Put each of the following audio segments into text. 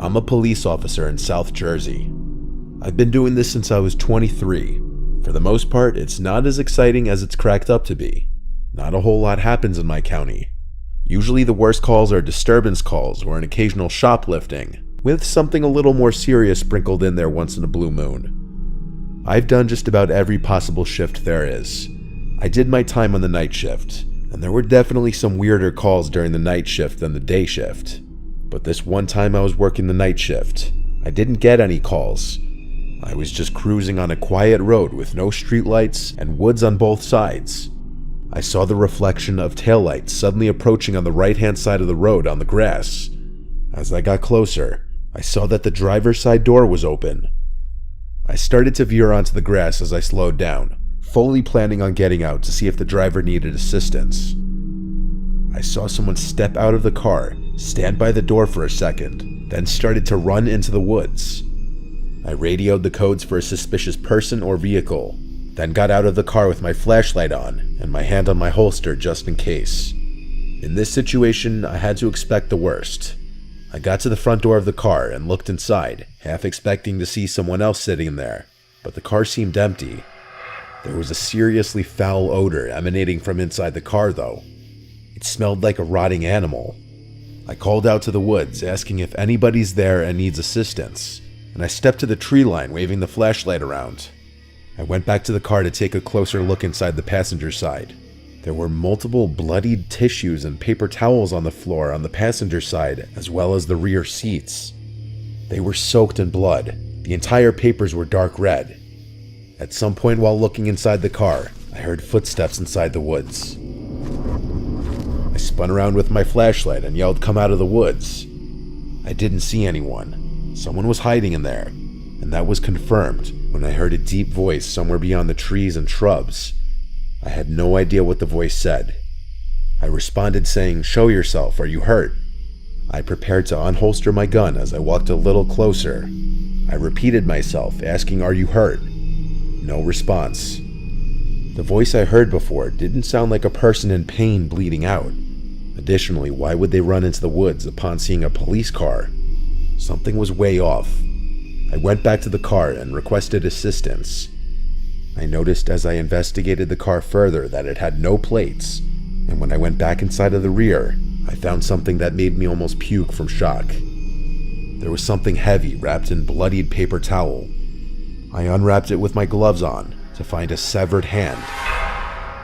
I'm a police officer in South Jersey. I've been doing this since I was 23. For the most part, it's not as exciting as it's cracked up to be. Not a whole lot happens in my county. Usually the worst calls are disturbance calls or an occasional shoplifting, with something a little more serious sprinkled in there once in a blue moon. I've done just about every possible shift there is. I did my time on the night shift, and there were definitely some weirder calls during the night shift than the day shift. But this one time I was working the night shift, I didn't get any calls. I was just cruising on a quiet road with no streetlights and woods on both sides. I saw the reflection of taillights suddenly approaching on the right-hand side of the road on the grass. As I got closer, I saw that the driver's side door was open. I started to veer onto the grass as I slowed down, fully planning on getting out to see if the driver needed assistance. I saw someone step out of the car, stand by the door for a second, then started to run into the woods. I radioed the codes for a suspicious person or vehicle, then got out of the car with my flashlight on and my hand on my holster just in case. In this situation, I had to expect the worst. I got to the front door of the car and looked inside, half expecting to see someone else sitting there, but the car seemed empty. There was a seriously foul odor emanating from inside the car though. It smelled like a rotting animal. I called out to the woods, asking if anybody's there and needs assistance, and I stepped to the tree line, waving the flashlight around. I went back to the car to take a closer look inside the passenger side. There were multiple bloodied tissues and paper towels on the floor on the passenger side, as well as the rear seats. They were soaked in blood. The entire papers were dark red. At some point while looking inside the car, I heard footsteps inside the woods. I spun around with my flashlight and yelled, "Come out of the woods." I didn't see anyone. Someone was hiding in there, and that was confirmed when I heard a deep voice somewhere beyond the trees and shrubs. I had no idea what the voice said. I responded saying, "Show yourself, are you hurt?" I prepared to unholster my gun as I walked a little closer. I repeated myself, asking, "Are you hurt?" No response. The voice I heard before didn't sound like a person in pain bleeding out. Additionally, why would they run into the woods upon seeing a police car? Something was way off. I went back to the car and requested assistance. I noticed as I investigated the car further that it had no plates, and when I went back inside of the rear, I found something that made me almost puke from shock. There was something heavy wrapped in bloodied paper towel. I unwrapped it with my gloves on to find a severed hand,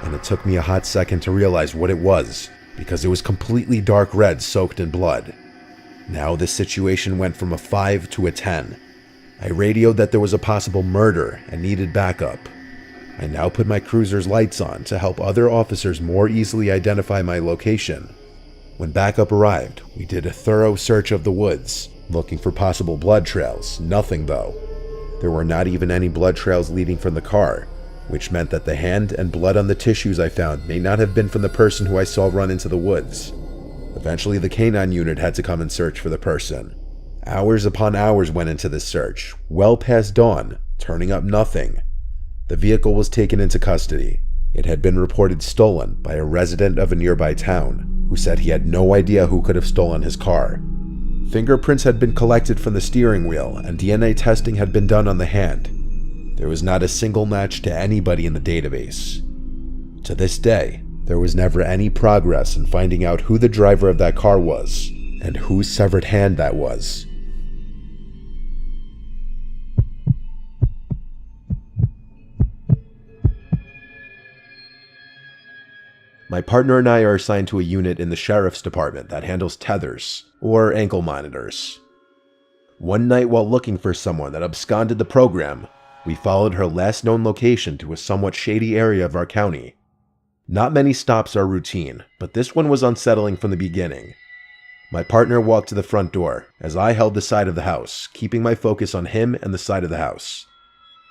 and it took me a hot second to realize what it was, because it was completely dark red soaked in blood. Now this situation went from a 5 to a 10. I radioed that there was a possible murder and needed backup. I now put my cruiser's lights on to help other officers more easily identify my location. When backup arrived, we did a thorough search of the woods, looking for possible blood trails. Nothing though. There were not even any blood trails leading from the car, which meant that the hand and blood on the tissues I found may not have been from the person who I saw run into the woods. Eventually the canine unit had to come and search for the person. Hours upon hours went into this search, well past dawn, turning up nothing. The vehicle was taken into custody. It had been reported stolen by a resident of a nearby town, who said he had no idea who could have stolen his car. Fingerprints had been collected from the steering wheel, and DNA testing had been done on the hand. There was not a single match to anybody in the database. To this day, there was never any progress in finding out who the driver of that car was, and whose severed hand that was. My partner and I are assigned to a unit in the sheriff's department that handles tethers, or ankle monitors. One night while looking for someone that absconded the program, we followed her last known location to a somewhat shady area of our county. Not many stops are routine, but this one was unsettling from the beginning. My partner walked to the front door, as I held the side of the house, keeping my focus on him and the side of the house.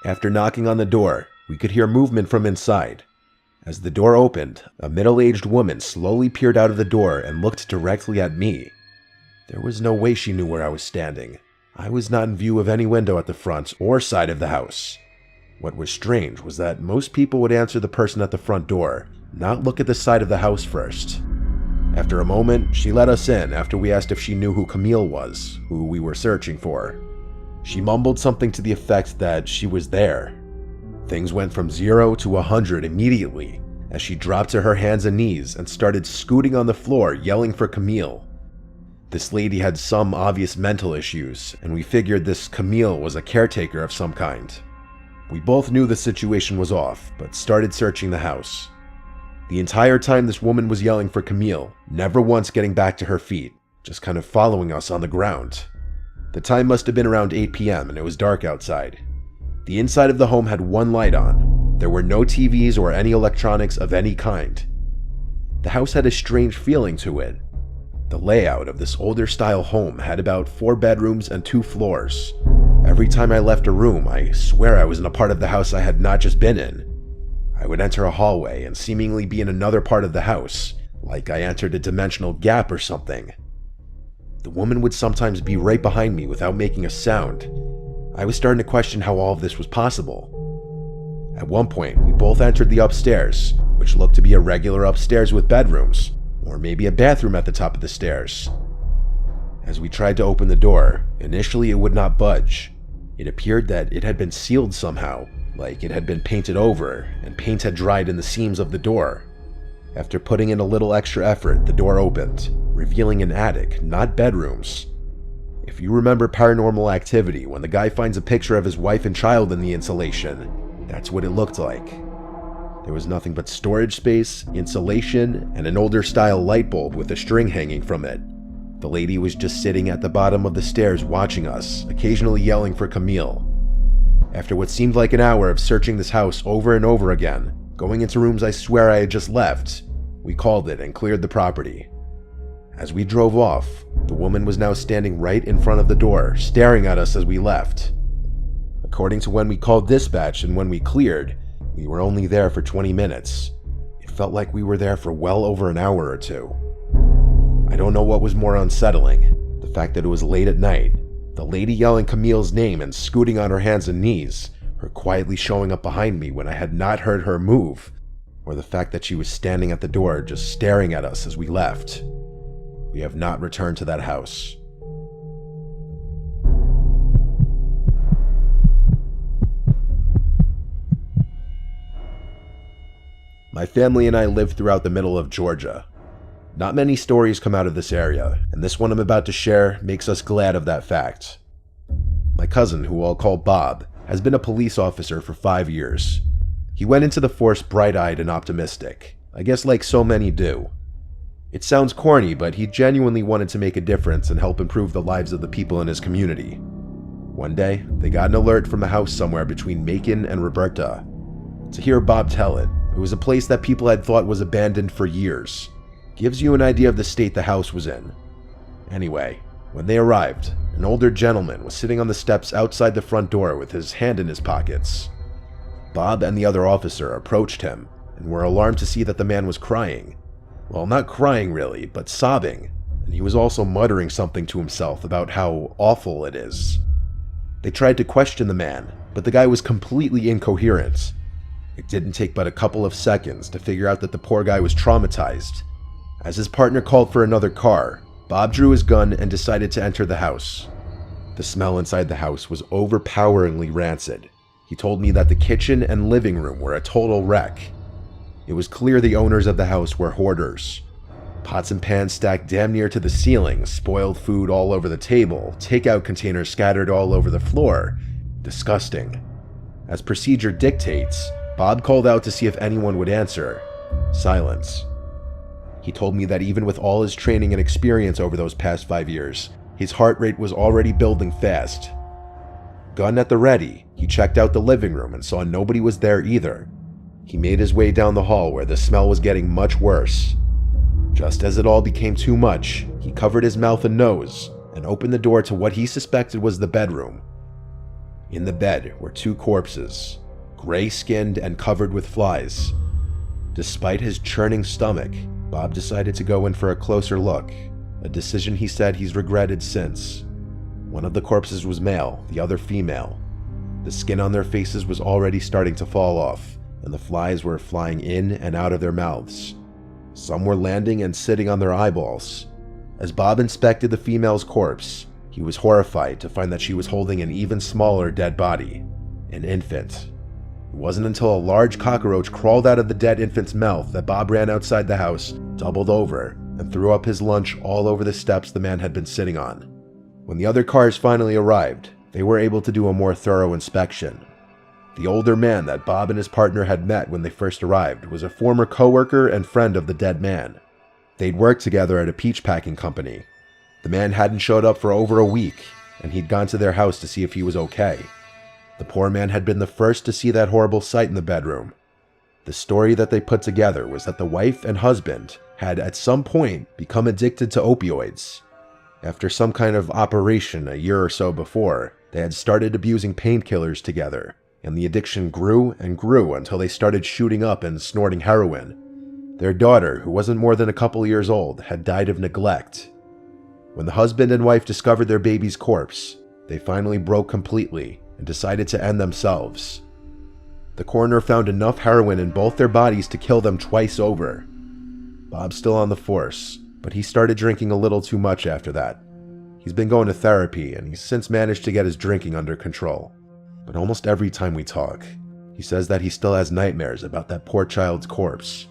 After knocking on the door, we could hear movement from inside. As the door opened, a middle-aged woman slowly peered out of the door and looked directly at me. There was no way she knew where I was standing. I was not in view of any window at the front or side of the house. What was strange was that most people would answer the person at the front door, not look at the side of the house first. After a moment, she let us in after we asked if she knew who Camille was, who we were searching for. She mumbled something to the effect that she was there. Things went from 0 to 100 immediately as she dropped to her hands and knees and started scooting on the floor yelling for Camille. This lady had some obvious mental issues, and we figured this Camille was a caretaker of some kind. We both knew the situation was off, but started searching the house. The entire time this woman was yelling for Camille, never once getting back to her feet, just kind of following us on the ground. The time must have been around 8 p.m. and it was dark outside. The inside of the home had one light on. There were no TVs or any electronics of any kind. The house had a strange feeling to it. The layout of this older style home had about 4 bedrooms and 2 floors. Every time I left a room, I swear I was in a part of the house I had not just been in. I would enter a hallway and seemingly be in another part of the house, like I entered a dimensional gap or something. The woman would sometimes be right behind me without making a sound. I was starting to question how all of this was possible. At one point, we both entered the upstairs, which looked to be a regular upstairs with bedrooms, or maybe a bathroom at the top of the stairs. As we tried to open the door, initially it would not budge. It appeared that it had been sealed somehow, like it had been painted over, and paint had dried in the seams of the door. After putting in a little extra effort, the door opened, revealing an attic, not bedrooms. If you remember Paranormal Activity, when the guy finds a picture of his wife and child in the insulation, that's what it looked like. There was nothing but storage space, insulation, and an older style light bulb with a string hanging from it. The lady was just sitting at the bottom of the stairs watching us, occasionally yelling for Camille. After what seemed like an hour of searching this house over and over again, going into rooms I swear I had just left, we called it and cleared the property. As we drove off, the woman was now standing right in front of the door, staring at us as we left. According to when we called dispatch and when we cleared, we were only there for 20 minutes. It felt like we were there for well over an hour or 2. I don't know what was more unsettling, the fact that it was late at night, the lady yelling Camille's name and scooting on her hands and knees, her quietly showing up behind me when I had not heard her move, or the fact that she was standing at the door just staring at us as we left. We have not returned to that house. My family and I live throughout the middle of Georgia. Not many stories come out of this area, and this one I'm about to share makes us glad of that fact. My cousin, who I'll call Bob, has been a police officer for 5 years. He went into the force bright-eyed and optimistic, I guess like so many do. It sounds corny, but he genuinely wanted to make a difference and help improve the lives of the people in his community. One day, they got an alert from a house somewhere between Macon and Roberta. To hear Bob tell it, it was a place that people had thought was abandoned for years. Gives you an idea of the state the house was in. Anyway, when they arrived, an older gentleman was sitting on the steps outside the front door with his hand in his pockets. Bob and the other officer approached him and were alarmed to see that the man was crying. Well, not crying really, but sobbing, and he was also muttering something to himself about how awful it is. They tried to question the man, but the guy was completely incoherent. It didn't take but a couple of seconds to figure out that the poor guy was traumatized. As his partner called for another car, Bob drew his gun and decided to enter the house. The smell inside the house was overpoweringly rancid. He told me that the kitchen and living room were a total wreck. It was clear the owners of the house were hoarders. Pots and pans stacked damn near to the ceiling, spoiled food all over the table, takeout containers scattered all over the floor. Disgusting. As procedure dictates, Bob called out to see if anyone would answer. Silence. He told me that even with all his training and experience over those past 5 years, his heart rate was already building fast. Gun at the ready, he checked out the living room and saw nobody was there either. He made his way down the hall where the smell was getting much worse. Just as it all became too much, he covered his mouth and nose and opened the door to what he suspected was the bedroom. In the bed were 2 corpses, gray-skinned and covered with flies. Despite his churning stomach, Bob decided to go in for a closer look, a decision he said he's regretted since. One of the corpses was male, the other female. The skin on their faces was already starting to fall off, and the flies were flying in and out of their mouths. Some were landing and sitting on their eyeballs. As Bob inspected the female's corpse, he was horrified to find that she was holding an even smaller dead body, an infant. It wasn't until a large cockroach crawled out of the dead infant's mouth that Bob ran outside the house, doubled over, and threw up his lunch all over the steps the man had been sitting on. When the other cars finally arrived, they were able to do a more thorough inspection. The older man that Bob and his partner had met when they first arrived was a former coworker and friend of the dead man. They'd worked together at a peach packing company. The man hadn't showed up for over a week, and he'd gone to their house to see if he was okay. The poor man had been the first to see that horrible sight in the bedroom. The story that they put together was that the wife and husband had at some point become addicted to opioids. After some kind of operation a year or so before, they had started abusing painkillers together, and the addiction grew and grew until they started shooting up and snorting heroin. Their daughter, who wasn't more than a couple years old, had died of neglect. When the husband and wife discovered their baby's corpse, they finally broke completely and decided to end themselves. The coroner found enough heroin in both their bodies to kill them twice over. Bob's still on the force, but he started drinking a little too much after that. He's been going to therapy, and he's since managed to get his drinking under control. But almost every time we talk, he says that he still has nightmares about that poor child's corpse.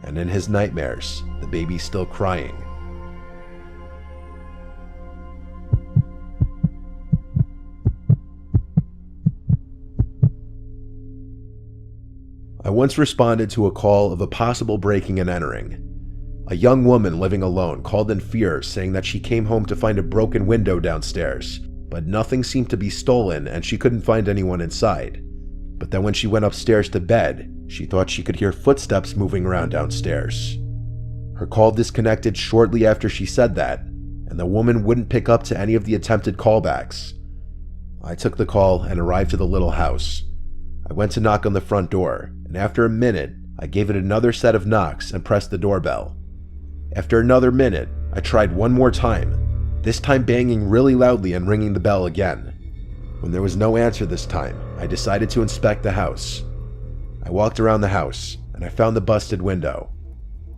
And in his nightmares, the baby's still crying. I once responded to a call of a possible breaking and entering. A young woman living alone called in fear, saying that she came home to find a broken window downstairs, but nothing seemed to be stolen and she couldn't find anyone inside. But then when she went upstairs to bed, she thought she could hear footsteps moving around downstairs. Her call disconnected shortly after she said that, and the woman wouldn't pick up to any of the attempted callbacks. I took the call and arrived to the little house. I went to knock on the front door, and after a minute, I gave it another set of knocks and pressed the doorbell. After another minute, I tried one more time, this time banging really loudly and ringing the bell again. When there was no answer this time, I decided to inspect the house. I walked around the house, and I found the busted window.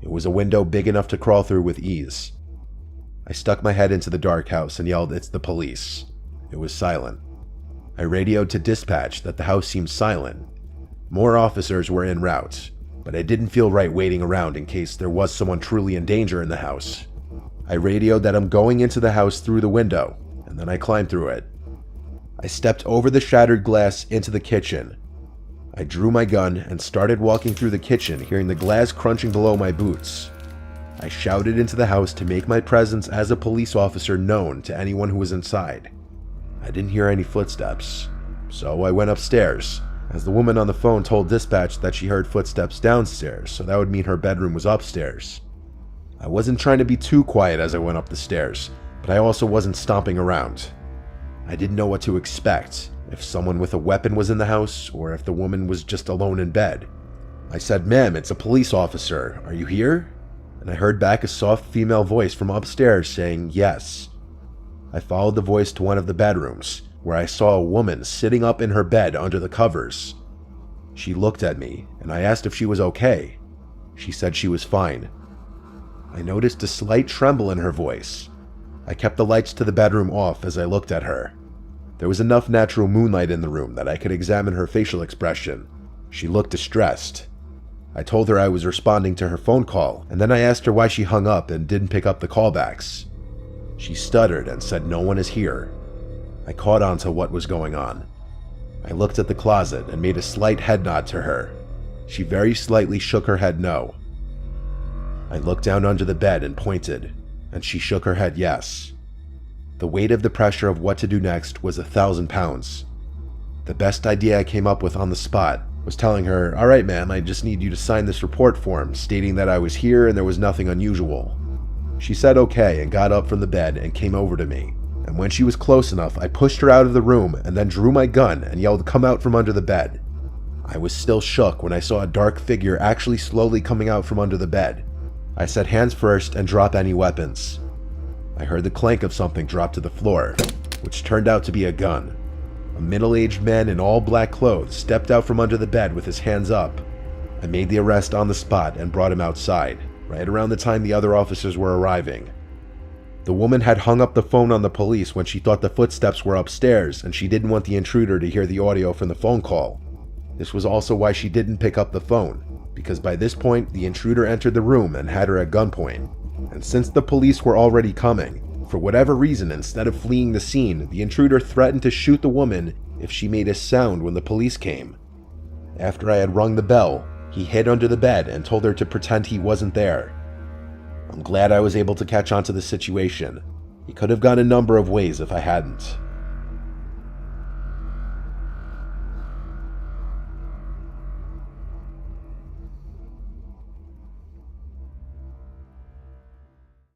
It was a window big enough to crawl through with ease. I stuck my head into the dark house and yelled, "It's the police." It was silent. I radioed to dispatch that the house seemed silent. More officers were en route, but I didn't feel right waiting around in case there was someone truly in danger in the house. I radioed that I'm going into the house through the window, and then I climbed through it. I stepped over the shattered glass into the kitchen. I drew my gun and started walking through the kitchen, hearing the glass crunching below my boots. I shouted into the house to make my presence as a police officer known to anyone who was inside. I didn't hear any footsteps, so I went upstairs, as the woman on the phone told dispatch that she heard footsteps downstairs, so that would mean her bedroom was upstairs. I wasn't trying to be too quiet as I went up the stairs, but I also wasn't stomping around. I didn't know what to expect, if someone with a weapon was in the house, or if the woman was just alone in bed. I said, "Ma'am, it's a police officer. Are you here?" And I heard back a soft female voice from upstairs saying yes. I followed the voice to one of the bedrooms, where I saw a woman sitting up in her bed under the covers. She looked at me, and I asked if she was okay. She said she was fine. I noticed a slight tremble in her voice. I kept the lights to the bedroom off as I looked at her. There was enough natural moonlight in the room that I could examine her facial expression. She looked distressed. I told her I was responding to her phone call, and then I asked her why she hung up and didn't pick up the callbacks. She stuttered and said no one is here. I caught on to what was going on. I looked at the closet and made a slight head nod to her. She very slightly shook her head no. I looked down under the bed and pointed, and she shook her head yes. The weight of the pressure of what to do next was 1,000 pounds. The best idea I came up with on the spot was telling her, "All right, ma'am, I just need you to sign this report form stating that I was here and there was nothing unusual." She said okay and got up from the bed and came over to me. And when she was close enough, I pushed her out of the room and then drew my gun and yelled, "Come out from under the bed." I was still shook when I saw a dark figure actually slowly coming out from under the bed. I said, "Hands first and drop any weapons." I heard the clank of something drop to the floor, which turned out to be a gun. A middle-aged man in all black clothes stepped out from under the bed with his hands up. I made the arrest on the spot and brought him outside. right around the time the other officers were arriving. The woman had hung up the phone on the police when she thought the footsteps were upstairs and she didn't want the intruder to hear the audio from the phone call. This was also why she didn't pick up the phone, because by this point the intruder entered the room and had her at gunpoint. And since the police were already coming, for whatever reason, instead of fleeing the scene, the intruder threatened to shoot the woman if she made a sound when the police came. After I had rung the bell, he hid under the bed and told her to pretend he wasn't there. I'm glad I was able to catch on to the situation. It could have gone a number of ways if I hadn't.